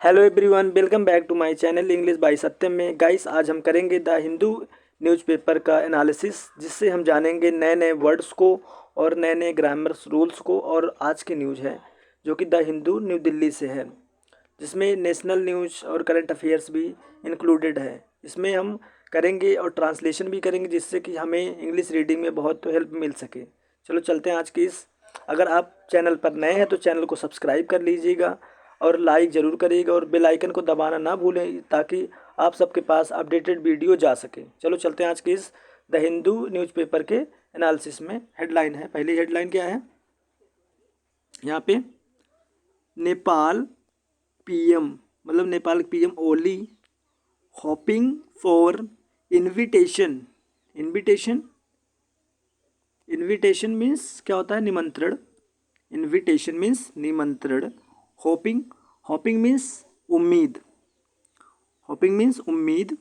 Hello everyone, welcome back to my channel English by Satyam में। Guys, आज हम करेंगे द हिंदू न्यूज़पेपर का एनालिसिस, जिससे हम जानेंगे नए नए वर्ड्स को और नए नए ग्रामर रूल्स को। और आज की न्यूज़ है जो कि द हिंदू न्यू दिल्ली से है, जिसमें नेशनल न्यूज़ और करंट अफेयर्स भी इंक्लूडेड है। इसमें हम करेंगे और ट्रांसलेशन भी करेंगे, जिससे कि हमें इंग्लिश रीडिंग में बहुत हेल्प मिल सके। चलो चलते हैं आज की इस। अगर आप चैनल पर नए हैं तो चैनल को सब्सक्राइब कर लीजिएगा और लाइक ज़रूर करिएगा और बेल आइकन को दबाना ना भूलें, ताकि आप सबके पास अपडेटेड वीडियो जा सके। चलो चलते हैं आज की इस द हिंदू न्यूज़पेपर के एनालिसिस में। हेडलाइन है, पहली हेडलाइन क्या है यहाँ पे? नेपाल पीएम, मतलब Nepal PM Oli hoping for invitation. Invitation invitation means क्या होता है? निमंत्रण। इनविटेशन मीन्स निमंत्रण। होपिंग होपिंग मीन्स उम्मीद। होपिंग मीन्स उम्मीद।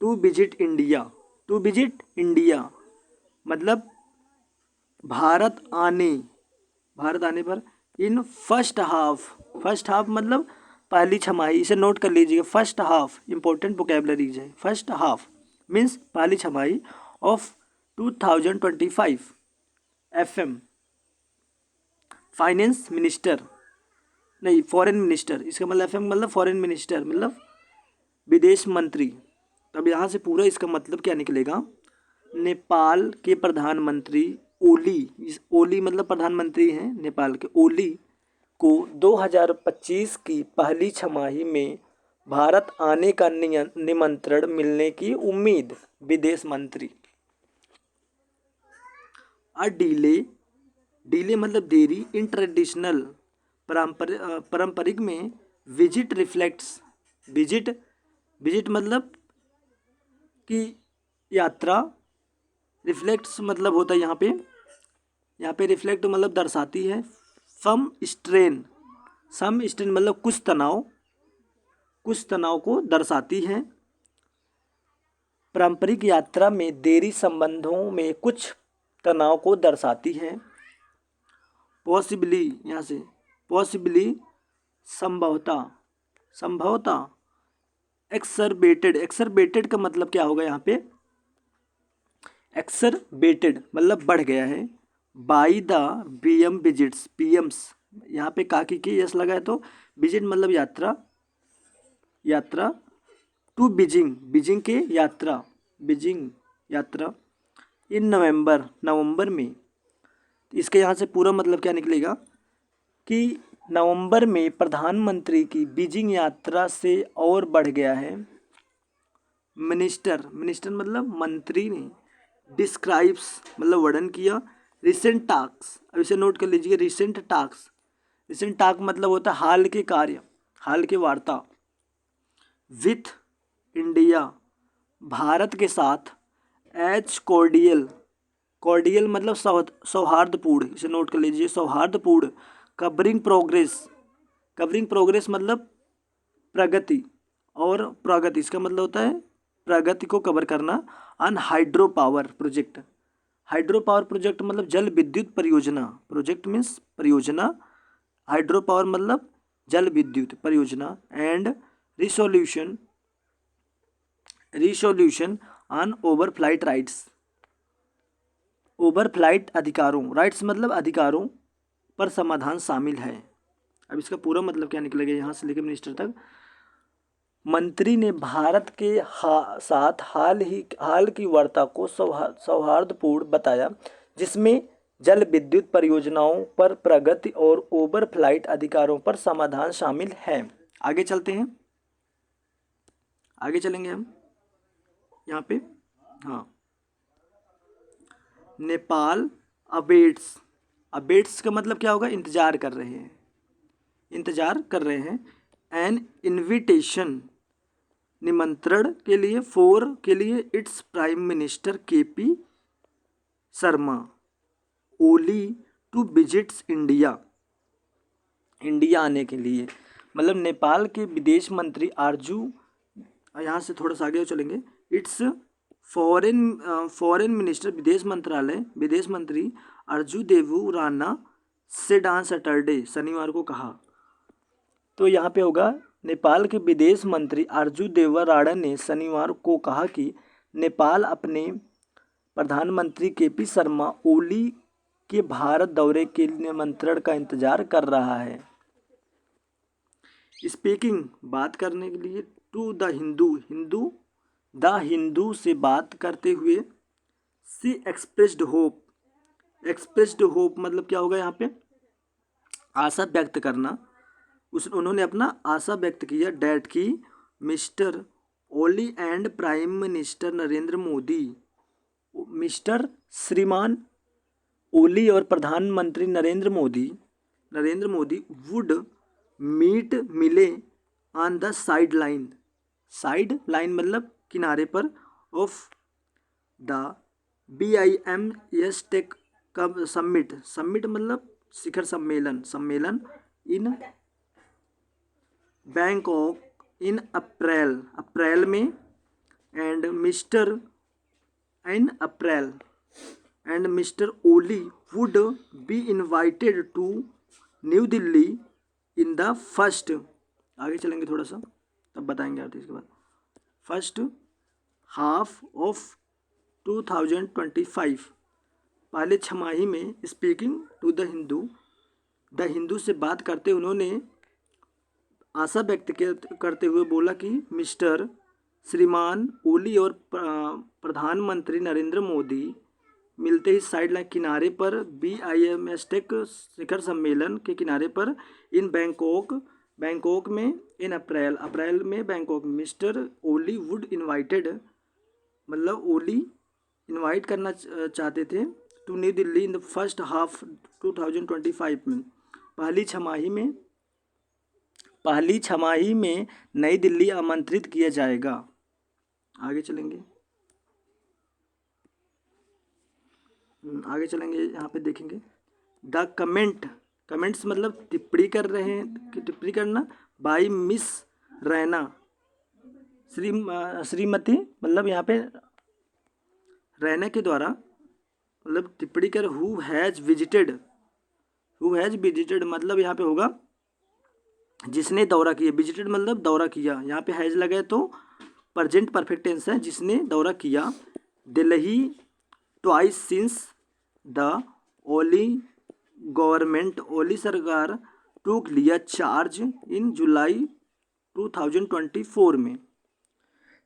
To visit India. To visit India मतलब भारत आने। भारत आने पर in first half. First half मतलब पहली छमाही। इसे नोट कर लीजिएगा। फर्स्ट हाफ इंपॉर्टेंट वोकेबलरीज है। फर्स्ट हाफ मीन्स पहली छमाही ऑफ 2025 FM। फाइनेंस मिनिस्टर, नहीं, फॉरेन मिनिस्टर। इसका मतलब FM मतलब फॉरेन मिनिस्टर, मतलब विदेश मंत्री। तब यहाँ से पूरा इसका मतलब क्या निकलेगा? नेपाल के प्रधानमंत्री ओली, इस ओली मतलब प्रधानमंत्री हैं नेपाल के, ओली को 2025 की पहली छमाही में भारत आने का निमंत्रण मिलने की उम्मीद। विदेश मंत्री। डीले, डीले मतलब देरी। इन ट्रेडिशनल, पारंपरिक में विजिट रिफ्लेक्ट्स। विजिट विजिट मतलब कि यात्रा। रिफ्लेक्ट्स मतलब होता है यहाँ पे रिफ्लेक्ट मतलब दर्शाती है। सम स्ट्रेन मतलब कुछ तनाव को दर्शाती है। पारंपरिक यात्रा में देरी संबंधों में कुछ तनाव को दर्शाती है। पॉसिबली, यहाँ से पॉसिबली संभवतः। एक्सरबेटेड का मतलब क्या होगा यहाँ पे? एक्सरबेटेड मतलब बढ़ गया है। By the PM visits. PM's यहाँ पे काकी की यस लगा है, तो विजिट मतलब यात्रा टू बीजिंग के यात्रा। बीजिंग यात्रा इन नवंबर में। इसके यहाँ से पूरा मतलब क्या निकलेगा कि नवंबर में प्रधानमंत्री की बीजिंग यात्रा से और बढ़ गया है। मिनिस्टर मतलब मंत्री ने। डिस्क्राइब्स मतलब वर्णन किया। रिसेंट टास्क, अब इसे नोट कर लीजिए। रिसेंट टास्क मतलब होता है हाल के कार्य, हाल के वार्ता। विथ इंडिया, भारत के साथ। एच कॉर्डियल मतलब सौहार्दपूर्ण। इसे नोट कर लीजिए, सौहार्दपूर्ण। कवरिंग प्रोग्रेस मतलब प्रगति। और प्रगति इसका मतलब होता है प्रगति को कवर करना। ऑन हाइड्रो पावर प्रोजेक्ट मतलब जल विद्युत परियोजना। प्रोजेक्ट मीन्स परियोजना। हाइड्रो पावर मतलब जल विद्युत परियोजना। And resolution on overflight rights. Overflight अधिकारों, राइट्स मतलब अधिकारों पर समाधान शामिल है। अब इसका पूरा मतलब क्या निकलेगा यहाँ से लेकर मिनिस्टर तक? मंत्री ने भारत के साथ हाल की वार्ता को सौहार्दपूर्ण बताया, जिसमें जल विद्युत परियोजनाओं पर प्रगति और ओवरफ्लाइट अधिकारों पर समाधान शामिल है। आगे चलते हैं, आगे चलेंगे हम यहाँ पे। हाँ, नेपाल अबेट्स का मतलब क्या होगा? इंतजार कर रहे हैं। एन इनविटेशन निमंत्रण के लिए it's prime minister KP Sharma Oli to visits India आने के लिए। मतलब नेपाल के विदेश मंत्री आरजू, यहाँ से थोड़ा सा आगे चलेंगे। इट्स फॉरेन मिनिस्टर विदेश मंत्री अर्जू देवू राणा सेड ऑन सैटरडे, शनिवार को कहा तो यहाँ पे होगा नेपाल के विदेश मंत्री आरजू देवा राणा ने शनिवार को कहा कि नेपाल अपने प्रधानमंत्री केपी शर्मा ओली के भारत दौरे के निमंत्रण का इंतजार कर रहा है। स्पीकिंग बात करने के लिए टू द हिंदू से बात करते हुए सी एक्सप्रेस्ड होप मतलब क्या होगा यहाँ पे आशा व्यक्त करना। उन्होंने अपना आशा व्यक्त किया डैट की mister Oli and prime minister Narendra Modi, mister श्रीमान ओली और प्रधानमंत्री नरेंद्र मोदी वुड मिले ऑन द साइड लाइन मतलब किनारे पर ऑफ द BIMS टेक कब समिट मतलब शिखर सम्मेलन इन बैंकॉक इन अप्रैल में and mister Oli would be invited to new Delhi in the first, आगे चलेंगे थोड़ा सा तब बताएंगे आप इसके बाद, फर्स्ट हाफ ऑफ 2025, पहले छमाही में। स्पीकिंग टू द हिंदू से बात करते उन्होंने आशा व्यक्त करते हुए बोला कि मिस्टर श्रीमान ओली और प्रधानमंत्री नरेंद्र मोदी मिलते ही साइड लाइन किनारे पर BIMS टेक शिखर सम्मेलन के किनारे पर इन बैंकॉक में इन अप्रैल में बैंकॉक में मिस्टर ओली वुड इनवाइटेड मतलब ओली इनवाइट करना चाहते थे to new Delhi in the first half 2025 में, पहली छमाही में नई दिल्ली आमंत्रित किया जाएगा। आगे चलेंगे यहाँ पे देखेंगे द कमेंट्स मतलब टिप्पणी कर रहे हैं कि टिप्पणी करना बाई मिस रैना श्रीमती मतलब यहाँ पे रैना के द्वारा मतलब टिप्पणी कर हु हैज़ विजिटेड मतलब यहाँ पे होगा जिसने दौरा किया, विजिटेड मतलब दौरा किया, यहाँ पे हैज़ लगा तो प्रेजेंट परफेक्ट टेंस है, जिसने दौरा किया दिल्ली ट्वाइस सिंस द ओली सरकार टूक लिया चार्ज इन जुलाई 2024 में।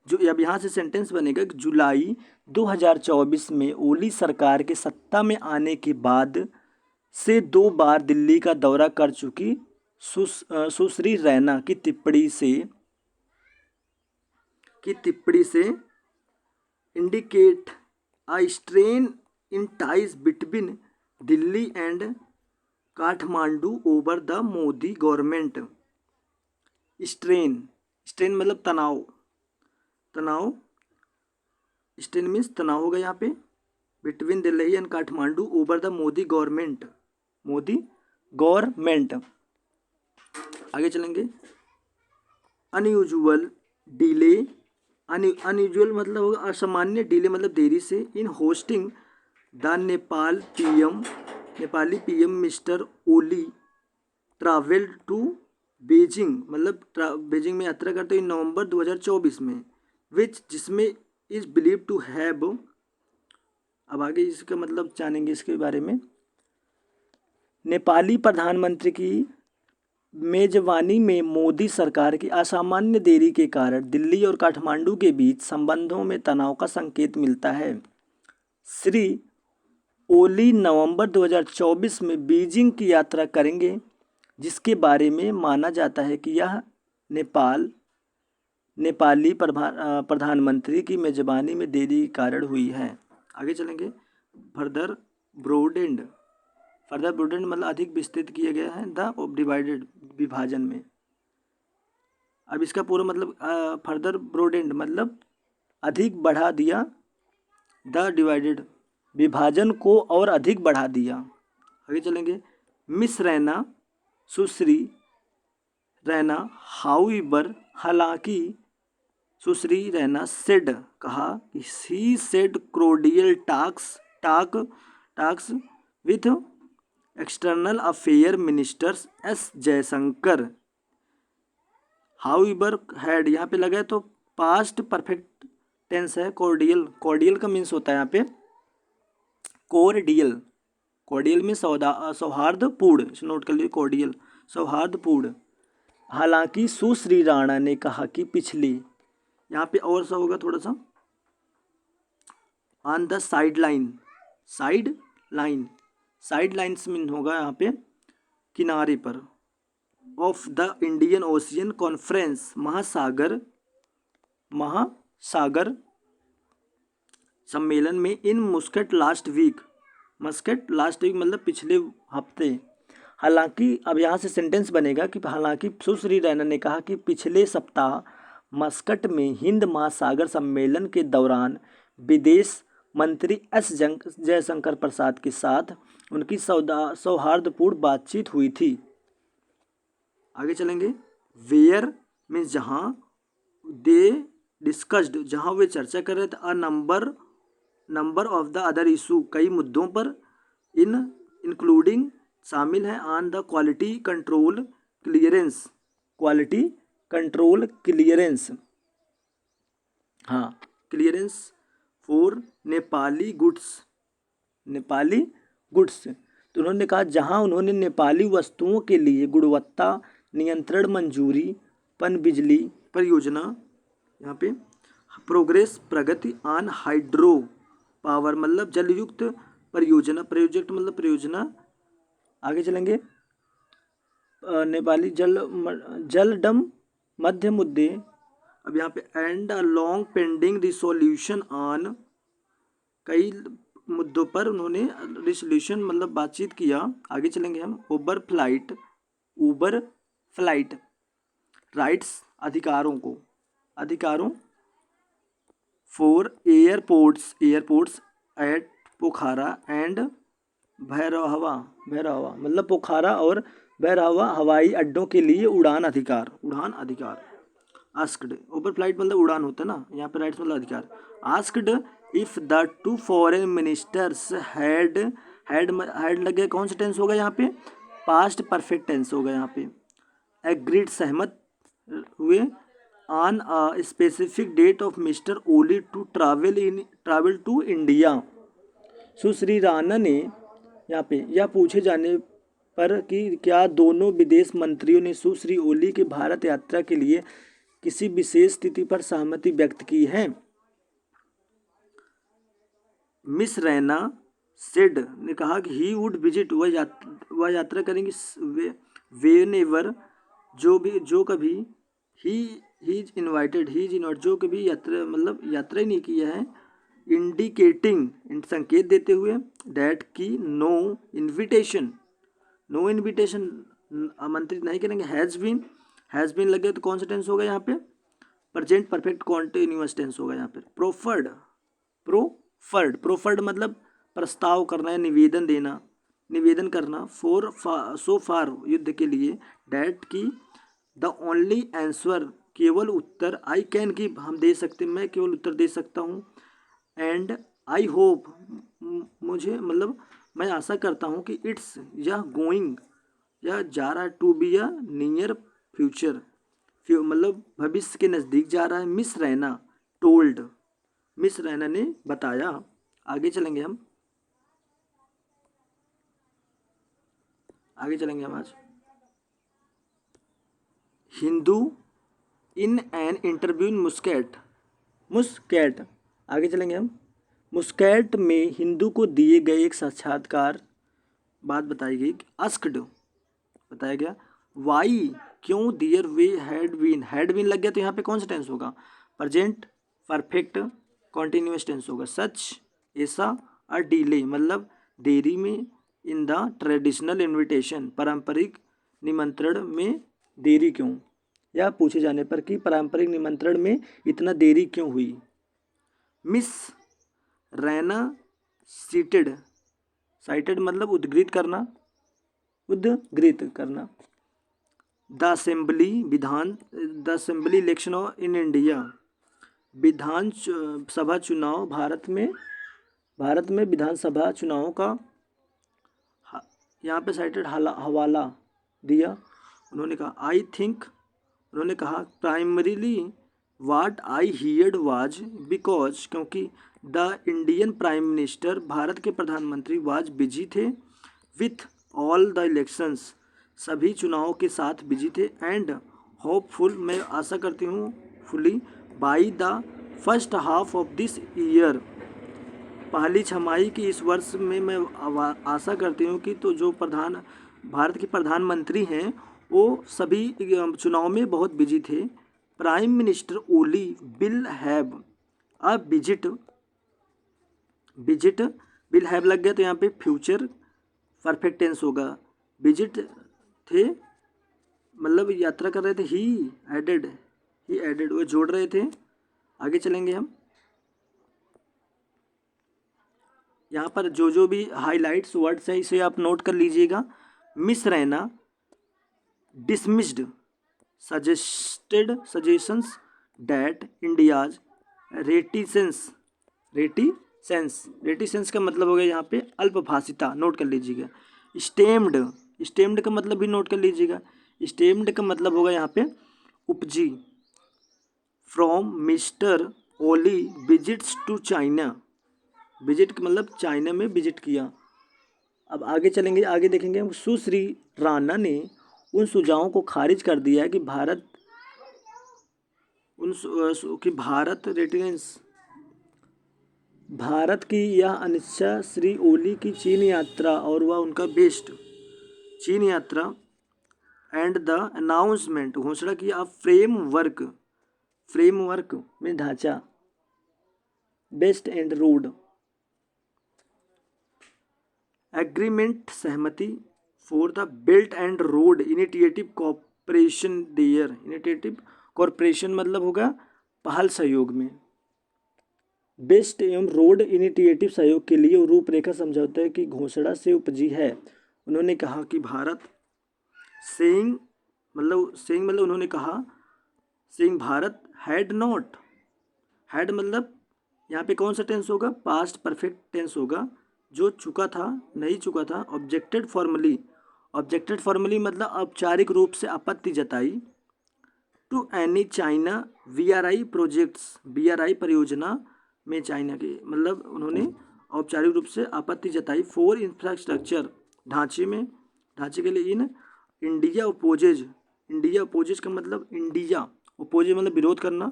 जो अब यहाँ से सेंटेंस बनेगा कि जुलाई 2024 में ओली सरकार के सत्ता में आने के बाद से 2 बार दिल्ली का दौरा कर चुकी सुश्री रैना की टिप्पणी से indicate a strain in ties between Delhi and Kathmandu over the Modi government. Strain मतलब तनाव, स्ट्रेन मीन्स तनाव होगा यहाँ पे, between Delhi and Kathmandu over the Modi government. आगे चलेंगे अनयूजुअल मतलब होगा असामान्य, डिले मतलब देरी से in hosting the Nepali PM mister Oli travel to Beijing मतलब बीजिंग में यात्रा करते हुए नवंबर 2024 में जिसमें इज बिलीव टू हैव, अब आगे इसका मतलब जानेंगे इसके बारे में। नेपाली प्रधानमंत्री की मेजबानी में मोदी सरकार की असामान्य देरी के कारण दिल्ली और काठमांडू के बीच संबंधों में तनाव का संकेत मिलता है। श्री ओली नवंबर 2024 में बीजिंग की यात्रा करेंगे, जिसके बारे में माना जाता है कि यह नेपाली प्रधानमंत्री की मेजबानी में देरी के कारण हुई है। आगे चलेंगे फर्दर ब्रॉडेंड मतलब अधिक विस्तृत किया गया है द डिवाइडेड विभाजन में। अब इसका पूरा मतलब फर्दर ब्रॉडेंड मतलब अधिक बढ़ा दिया, द डिवाइडेड विभाजन को और अधिक बढ़ा दिया। आगे चलेंगे मिस रैना सुश्री रैना हाउएवर हालांकि सुश्री रैना सेड कहा कि सी said cordial talks with external affair ministers S Jaishankar however had यहाँ पे लगा है तो पास्ट परफेक्ट टेंस है। कॉर्डियल, कॉर्डियल का मीन्स होता है यहाँ पे कोर्डियल, कॉर्डियल में सौहार्दपूर्ण, इसे नोट कर लीजिए, कॉर्डियल सौहार्दपूर्ण। हालांकि सुश्री राणा ने कहा कि पिछले, यहाँ पे और सा होगा थोड़ा सा, on the side line, side line, side lines mean होगा यहाँ पे किनारे पर, of the Indian Ocean conference, महासागर सम्मेलन में, in Muscat last week, Muscat last week मतलब पिछले हफ्ते। हालांकि अब यहाँ से सेंटेंस बनेगा कि हालांकि सुश्री रैना ने कहा कि पिछले सप्ताह मस्कट में हिंद महासागर सम्मेलन के दौरान विदेश मंत्री एस जयशंकर प्रसाद के साथ उनकी सौहार्दपूर्ण बातचीत हुई थी। आगे चलेंगे। वेयर मीन्स जहाँ, दे डिस्कस्ड जहाँ वे चर्चा कर रहे थे, a number of the other issue कई मुद्दों पर, इंक्लूडिंग शामिल है, on the quality control clearance, quality control clearance, हाँ clearance for Nepali goods, Nepali goods. तो उन्होंने कहा जहां उन्होंने नेपाली वस्तुओं के लिए गुणवत्ता नियंत्रण मंजूरी पनबिजली परियोजना, यहाँ पे progress Pragati on hydro power मतलब जलयुक्त परियोजना, प्रोजेक्ट मतलब परियोजना। आगे चलेंगे। नेपाली जलडम मध्य मुद्दे, अब यहाँ पे and a long pending resolution on, कई मुद्दों पर उन्होंने रिसोल्यूशन मतलब बातचीत किया। आगे चलेंगे हम। ऊबर फ्लाइट राइट्स अधिकारों for airports at Pokhara and Bhairahawa मतलब पोखरा और भैरहवा हवाई अड्डों के लिए उड़ान अधिकार आस्क्ड, ऊपर फ्लाइट मतलब उड़ान होता है ना, यहाँ पे राइट्स मतलब अधिकार। Asked if the two foreign ministers had लगे, कौन सा टेंस होगा यहाँ पे, पास्ट परफेक्ट टेंस होगा यहाँ पे। एग्रीड सहमत हुए, on a specific date of mister Oli to travel to India. Sushri Rana ने यहाँ पे यह पूछे जाने पर कि क्या दोनों विदेश मंत्रियों ने सुश्री ओली की भारत यात्रा के लिए किसी विशेष तिथि पर सहमति व्यक्त की है। मिस रैना सेड ने कहा कि ही वुड विजिट, वह यात्रा करेंगे वेनेवर, जो कभी ही इज इन्वाइटेड जो कभी यात्रा ही नहीं किया है, इंडिकेटिंग संकेत देते हुए, डैट की नो इन्विटेशन आमंत्रित नहीं करेंगे। हैज़ बीन लगे तो कौन सा टेंस होगा यहाँ पे, प्रेजेंट परफेक्ट कॉन्टिन्यूअस टेंस होगा यहाँ पे। प्रोफर्ड मतलब प्रस्ताव करना है, निवेदन करना। सो फार युद्ध के लिए, डैट की द ओनली आंसर केवल उत्तर, आई कैन गिव हम दे सकते, मैं केवल उत्तर दे सकता हूँ। एंड आई होप मुझे मतलब मैं आशा करता हूँ कि इट्स यह गोइंग यह जा रहा है, to be a near future मतलब भविष्य के नज़दीक जा रहा है। Miss Raina told, miss Raina ने बताया। आगे चलेंगे हम आज। Hindu in an interview in Muscat. आगे चलेंगे हम। मुस्कैट में हिंदू को दिए गए एक साक्षात्कार बात बताई गई। आस्क्ड बताया गया वाई क्यों, दियर वे हैड बीन लग गया तो यहाँ पे कौन सा टेंस होगा, प्रेजेंट परफेक्ट कॉन्टिन्यूअस टेंस होगा। सच ऐसा, अ डिले मतलब देरी में, इन द ट्रेडिशनल इनविटेशन पारंपरिक निमंत्रण में देरी क्यों, या पूछे जाने पर कि पारंपरिक निमंत्रण में इतना देरी क्यों हुई। मिस रैना साइटेड मतलब उद्धृत करना। The assembly election in India, Vidhan Sabha चुनाव भारत में विधानसभा चुनावों का यहाँ पे साइटेड हवाला दिया। उन्होंने कहा आई थिंक उन्होंने कहा primarily what I heard was because, क्योंकि the Indian prime minister, Bharat के प्रधानमंत्री, वाज बिजी थे विथ ऑल द इलेक्शंस, सभी चुनावों के साथ बिजी थे, एंड होपफुल, मैं आशा करती हूँ, fully, by the first half of this year, पहली छमाही की इस वर्ष में मैं आशा करती हूँ कि तो जो भारत के प्रधानमंत्री हैं वो सभी चुनाव में बहुत बिजी थे। Prime minister Oli will have a visit, visit will have लग गया तो यहाँ पे फ्यूचर परफेक्ट टेंस होगा। विजिट थे मतलब यात्रा कर रहे थे, ही एडेड वो जोड़ रहे थे। आगे चलेंगे हम, यहाँ पर जो भी हाईलाइट्स वर्ड्स है इसे आप नोट कर लीजिएगा। Miss Raina dismissed suggestions that India's reticence का मतलब हो गया यहाँ पे अल्पभाषिता, नोट कर लीजिएगा। स्टेम्ड का मतलब भी नोट कर लीजिएगा। स्टेम्ड का मतलब होगा यहाँ पे उपजी। From mister Oli visits to China, visit का मतलब चाइना में विजिट किया। अब आगे चलेंगे, आगे देखेंगे हम। सुश्री राणा ने उन सुझावों को खारिज कर दिया कि भारत की यह अनिच्छा श्री ओली की चीन यात्रा और वह उनका बेस्ट चीन यात्रा एंड द अनाउंसमेंट, घोषणा की आप फ्रेमवर्क में ढांचा, बेस्ट एंड रोड, एग्रीमेंट सहमति for the belt and road initiative corporation there, initiative corporation मतलब होगा पहल सहयोग में। बेस्ट एवं रोड इनिशिएटिव सहयोग के लिए रूपरेखा समझौते की घोषणा से उपजी है। उन्होंने कहा कि भारत सेइंग मतलब उन्होंने कहा, सेइंग भारत हैड मतलब यहाँ पे कौन सा टेंस होगा, पास्ट परफेक्ट टेंस होगा, जो चुका था नहीं चुका था। ऑब्जेक्टेड फॉर्मली मतलब औपचारिक रूप से आपत्ति जताई। To any China VRI projects, BRI परियोजना में चाइना के मतलब उन्होंने औपचारिक रूप से आपत्ति जताई। फॉर इंफ्रास्ट्रक्चर ढांचे के लिए। इन इंडिया अपोजेज का मतलब मतलब विरोध करना,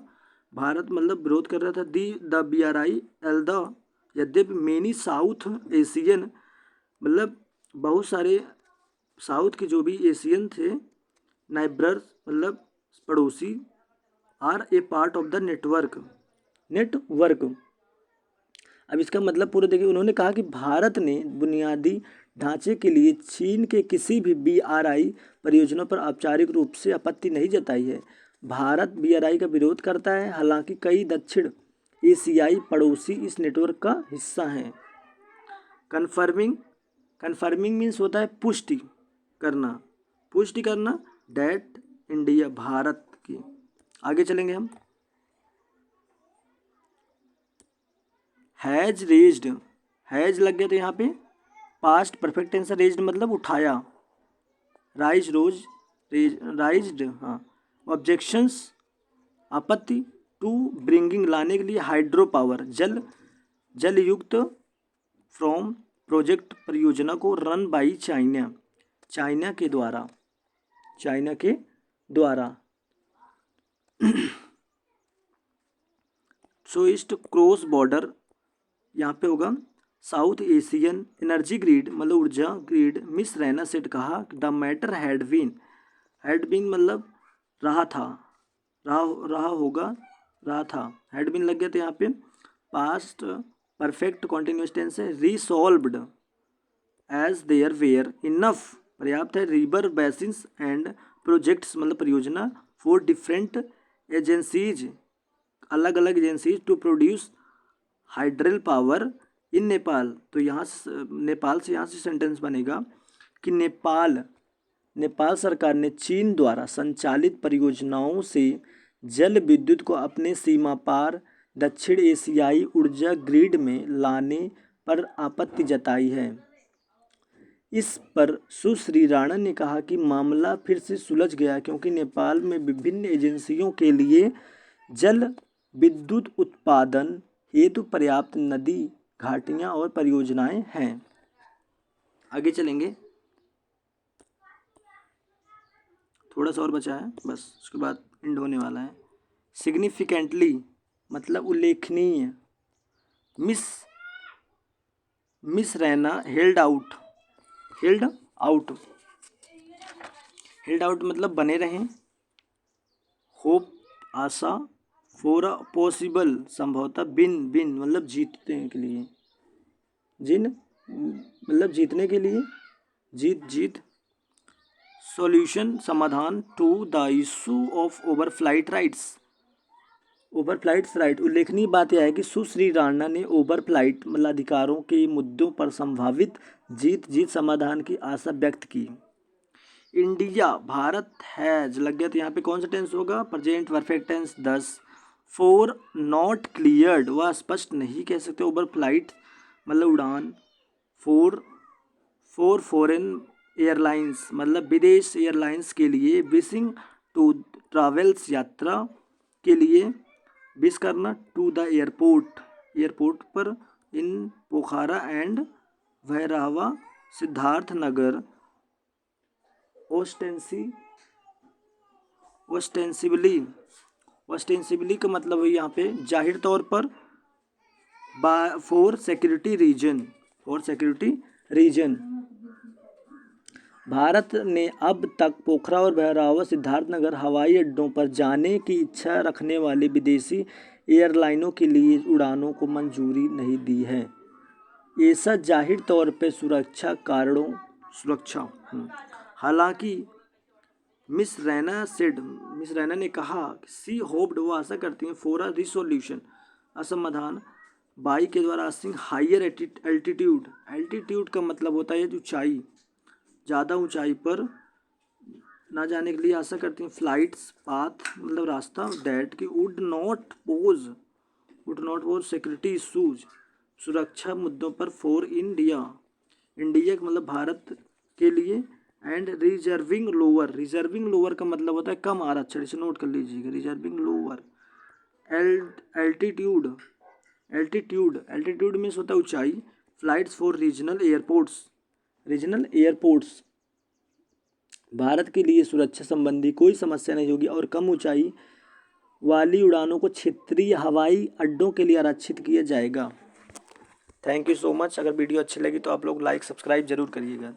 भारत मतलब विरोध कर रहा था। द BRI एल द, यद्यपि मेनी साउथ एशियन मतलब बहुत सारे साउथ के जो भी एशियन थे, नाइबर्स मतलब पड़ोसी, are a part of the network. अब इसका मतलब पूरा देखिए, उन्होंने कहा कि भारत ने बुनियादी ढांचे के लिए चीन के किसी भी BRI परियोजना पर औपचारिक रूप से आपत्ति नहीं जताई है। भारत BRI का विरोध करता है, हालांकि कई दक्षिण एशियाई पड़ोसी इस नेटवर्क का हिस्सा हैं। कन्फर्मिंग मीन्स होता है पुष्टि करना डैट इंडिया, भारत की। आगे चलेंगे हम। हैज लग गया तो यहाँ पे पास्ट परफेक्ट टेंस, रेज्ड मतलब उठाया, राइज्ड हाँ। ऑब्जेक्शंस आपत्ति, टू ब्रिंगिंग लाने के लिए, हाइड्रो पावर जल युक्त, फ्रॉम प्रोजेक्ट परियोजना को, रन बाई चाइना के द्वारा सो ईस्ट क्रॉस बॉर्डर यहाँ पे होगा साउथ एशियन एनर्जी ग्रिड मतलब ऊर्जा ग्रिड। मिस रैना सेठ कहा द मैटर हैड बीन मतलब रहा था। हैड बीन लग गया तो यहाँ पे पास्ट परफेक्ट कॉन्टिन्यूस टेंस है। रिसॉल्व्ड एज देयर वेयर इनफ, पर्याप्त है। रिवर बेसिन्स एंड प्रोजेक्ट्स मतलब परियोजना। फॉर डिफरेंट एजेंसीज, अलग अलग agencies, to produce hydel power in Nepal. तो यहाँ नेपाल से यहाँ से सेंटेंस बनेगा कि नेपाल सरकार ने चीन द्वारा संचालित परियोजनाओं से जल विद्युत को अपने सीमा पार दक्षिण एशियाई ऊर्जा ग्रिड में लाने पर आपत्ति जताई है। इस पर सुश्री राणा ने कहा कि मामला फिर से सुलझ गया क्योंकि नेपाल में विभिन्न एजेंसियों के लिए जल विद्युत उत्पादन हेतु पर्याप्त नदी घाटियां और परियोजनाएं हैं। आगे चलेंगे, थोड़ा सा और बचा है बस, उसके बाद एंड होने वाला है। सिग्निफिकेंटली मतलब उल्लेखनीय। Miss miss Raina held out मतलब बने रहें। Hope Asha. For a possible संभवतः। बिन मतलब जीतने के लिए। जिन मतलब जीतने के लिए। जीत। सॉल्यूशन समाधान to the issue of overflight rights right. उल्लेखनीय बात यह है कि सुश्री राणा ने ओवरफ्लाइट मतलब अधिकारों के मुद्दों पर संभावित जीत समाधान की आशा व्यक्त की। इंडिया भारत हैज लग गया तो यहाँ पे कौन सा टेंस होगा? Present perfect tense. 10 for not cleared वह स्पष्ट नहीं कह सकते। ओवरफ्लाइट मतलब उड़ान। फॉर फॉरेन एयरलाइंस मतलब विदेश एयरलाइंस के लिए। विशिंग टू ट्रैवल्स यात्रा के लिए। विश करना। टू द एयरपोर्ट पर। In Pokhara and Bhairahawa Siddharth Nagar. Ostensibly का मतलब है यहाँ पे जाहिर तौर पर। For security reason. भारत ने अब तक पोखरा और भैरहवा सिद्धार्थनगर हवाई अड्डों पर जाने की इच्छा रखने वाली विदेशी एयरलाइनों के लिए उड़ानों को मंजूरी नहीं दी है। ऐसा जाहिर तौर पर सुरक्षा कारणों। हालांकि मिस रैना ने कहा कि सी होप्ड वो आशा करती हैं फॉर अ रिसोल्यूशन असमाधान बाई के द्वारा आसिंग हायर एल्टीट्यूड का मतलब होता है ऊंचाई, ज़्यादा ऊंचाई पर ना जाने के लिए आशा करती हैं। फ्लाइट्स पाथ मतलब रास्ता। दैट की would not pose security issues सुरक्षा मुद्दों पर। फॉर इंडिया का मतलब भारत के लिए। एंड रिजर्विंग लोअर का मतलब होता है कम आरक्षण, इसे नोट कर लीजिएगा। Reserving lower. एल्टीट्यूड में होता है ऊंचाई। Flights for regional airports Bharat के लिए सुरक्षा संबंधी कोई समस्या नहीं होगी और कम ऊंचाई वाली उड़ानों को क्षेत्रीय हवाई अड्डों के लिए आरक्षित किया जाएगा। Thank you so much. अगर वीडियो अच्छी लगी तो आप लोग लाइक सब्सक्राइब जरूर करिएगा।